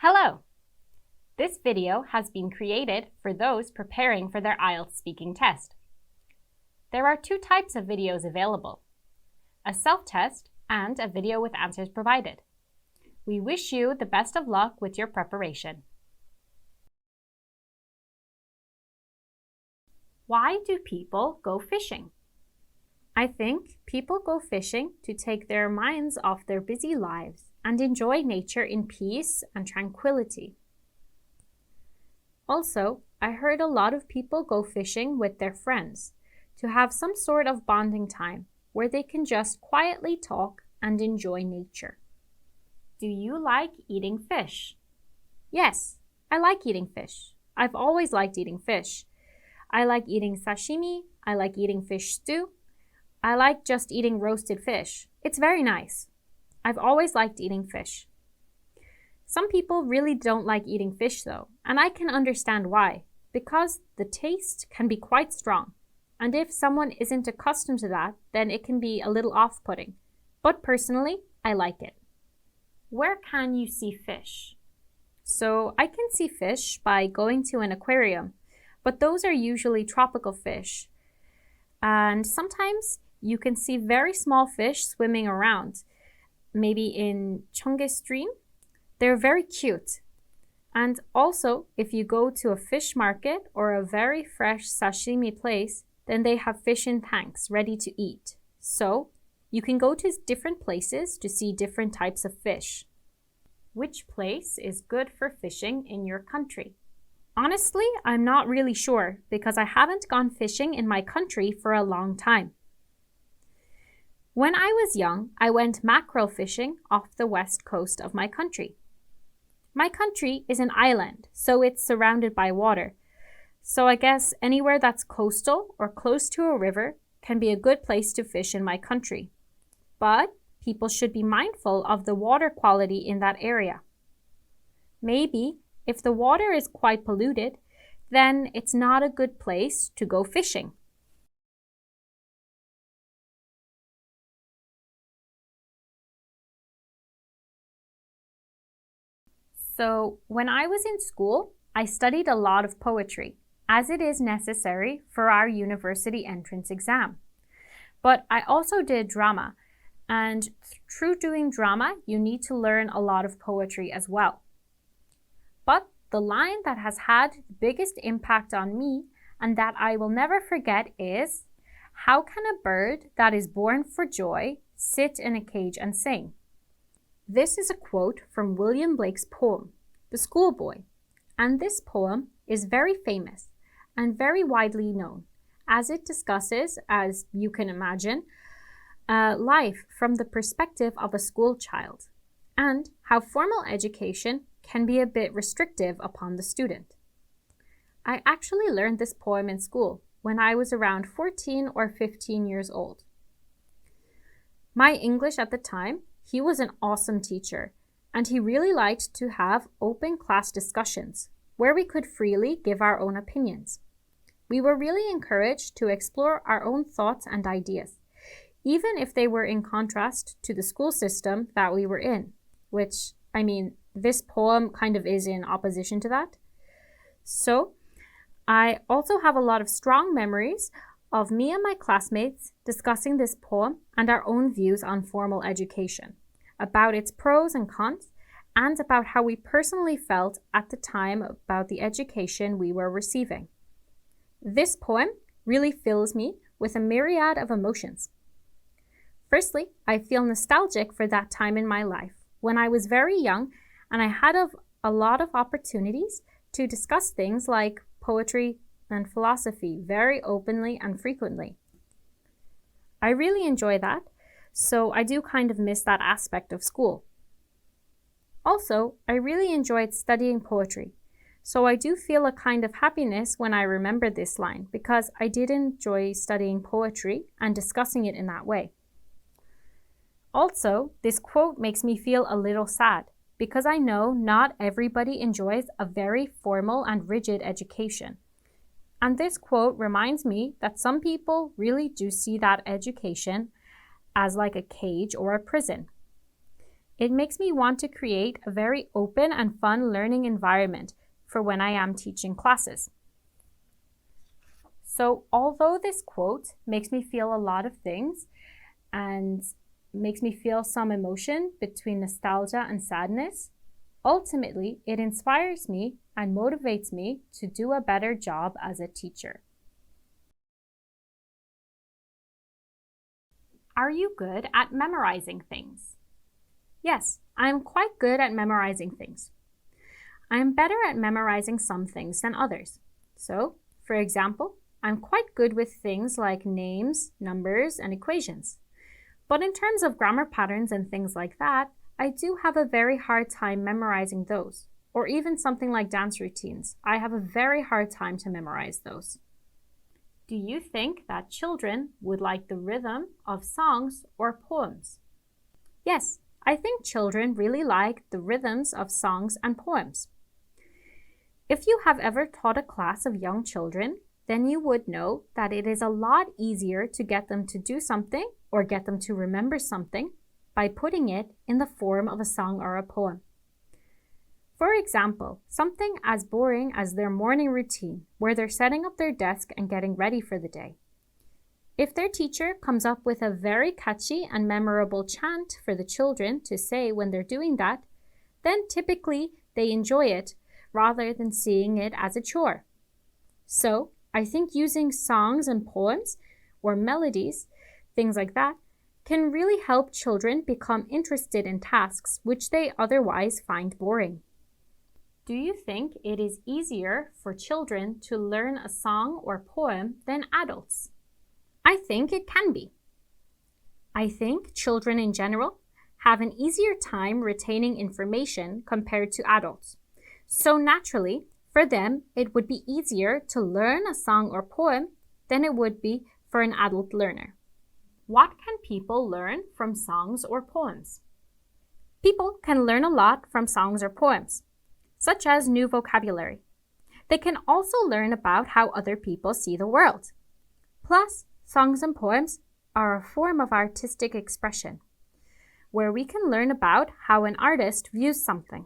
Hello! This video has been created for those preparing for their IELTS speaking test. There are two types of videos available, a self-test and a video with answers provided. We wish you the best of luck with your preparation. Why do people go fishing? I think people go fishing to take their minds off their busy lives and enjoy nature in peace and tranquility. Also, I heard a lot of people go fishing with their friends to have some sort of bonding time where they can just quietly talk and enjoy nature. Do you like eating fish? Yes, I like eating fish. I've always liked eating fish. I like eating sashimi. I like eating fish stew. I like just eating roasted fish. It's very nice. I've always liked eating fish. Some people really don't like eating fish though, and I can understand why, because the taste can be quite strong. And if someone isn't accustomed to that, then it can be a little off-putting. But personally, I like it. Where can you see fish? So I can see fish by going to an aquarium, but those are usually tropical fish. And sometimes you can see very small fish swimming around, maybe in Cheonggye Stream. They're very cute. And also, if you go to a fish market or a very fresh sashimi place, then they have fish in tanks ready to eat. So you can go to different places to see different types of fish. Which place is good for fishing in your country? Honestly, I'm not really sure because I haven't gone fishing in my country for a long time. When I was young, I went mackerel fishing off the west coast of my country. My country is an island, so it's surrounded by water. So I guess anywhere that's coastal or close to a river can be a good place to fish in my country. But people should be mindful of the water quality in that area. Maybe if the water is quite polluted, then it's not a good place to go fishing. So when I was in school, I studied a lot of poetry, as it is necessary for our university entrance exam. But I also did drama, and through doing drama, you need to learn a lot of poetry as well. But the line that has had the biggest impact on me and that I will never forget is, "How can a bird that is born for joy sit in a cage and sing?" This is a quote from William Blake's poem, The Schoolboy, and this poem is very famous and very widely known, as it discusses, as you can imagine, life from the perspective of a school child, and how formal education can be a bit restrictive upon the student. I actually learned this poem in school when I was around 14 or 15 years old. My English at the time, he was an awesome teacher, and he really liked to have open class discussions where we could freely give our own opinions. We were really encouraged to explore our own thoughts and ideas, even if they were in contrast to the school system that we were in, which, this poem kind of is in opposition to that. So, I also have a lot of strong memories of me and my classmates discussing this poem and our own views on formal education, about its pros and cons, and about how we personally felt at the time about the education we were receiving. This poem really fills me with a myriad of emotions. Firstly, I feel nostalgic for that time in my life when I was very young and I had a lot of opportunities to discuss things like poetry and philosophy very openly and frequently. I really enjoy that, so I do kind of miss that aspect of school. Also, I really enjoyed studying poetry, so I do feel a kind of happiness when I remember this line because I did enjoy studying poetry and discussing it in that way. Also, this quote makes me feel a little sad because I know not everybody enjoys a very formal and rigid education. And this quote reminds me that some people really do see that education as like a cage or a prison. It makes me want to create a very open and fun learning environment for when I am teaching classes. So although this quote makes me feel a lot of things and makes me feel some emotion between nostalgia and sadness, ultimately it inspires me and motivates me to do a better job as a teacher. Are you good at memorizing things? Yes, I am quite good at memorizing things. I am better at memorizing some things than others. So, for example, I'm quite good with things like names, numbers, and equations. But in terms of grammar patterns and things like that, I do have a very hard time memorizing those. Or even something like dance routines. I have a very hard time to memorize those. Do you think that children would like the rhythm of songs or poems? Yes, I think children really like the rhythms of songs and poems. If you have ever taught a class of young children, then you would know that it is a lot easier to get them to do something or get them to remember something by putting it in the form of a song or a poem. For example, something as boring as their morning routine, where they're setting up their desk and getting ready for the day. If their teacher comes up with a very catchy and memorable chant for the children to say when they're doing that, then typically they enjoy it rather than seeing it as a chore. So, I think using songs and poems or melodies, things like that, can really help children become interested in tasks which they otherwise find boring. Do you think it is easier for children to learn a song or poem than adults? I think it can be. I think children in general have an easier time retaining information compared to adults. So naturally, for them, it would be easier to learn a song or poem than it would be for an adult learner. What can people learn from songs or poems? People can learn a lot from songs or poems, such as new vocabulary. They can also learn about how other people see the world. Plus, songs and poems are a form of artistic expression, where we can learn about how an artist views something.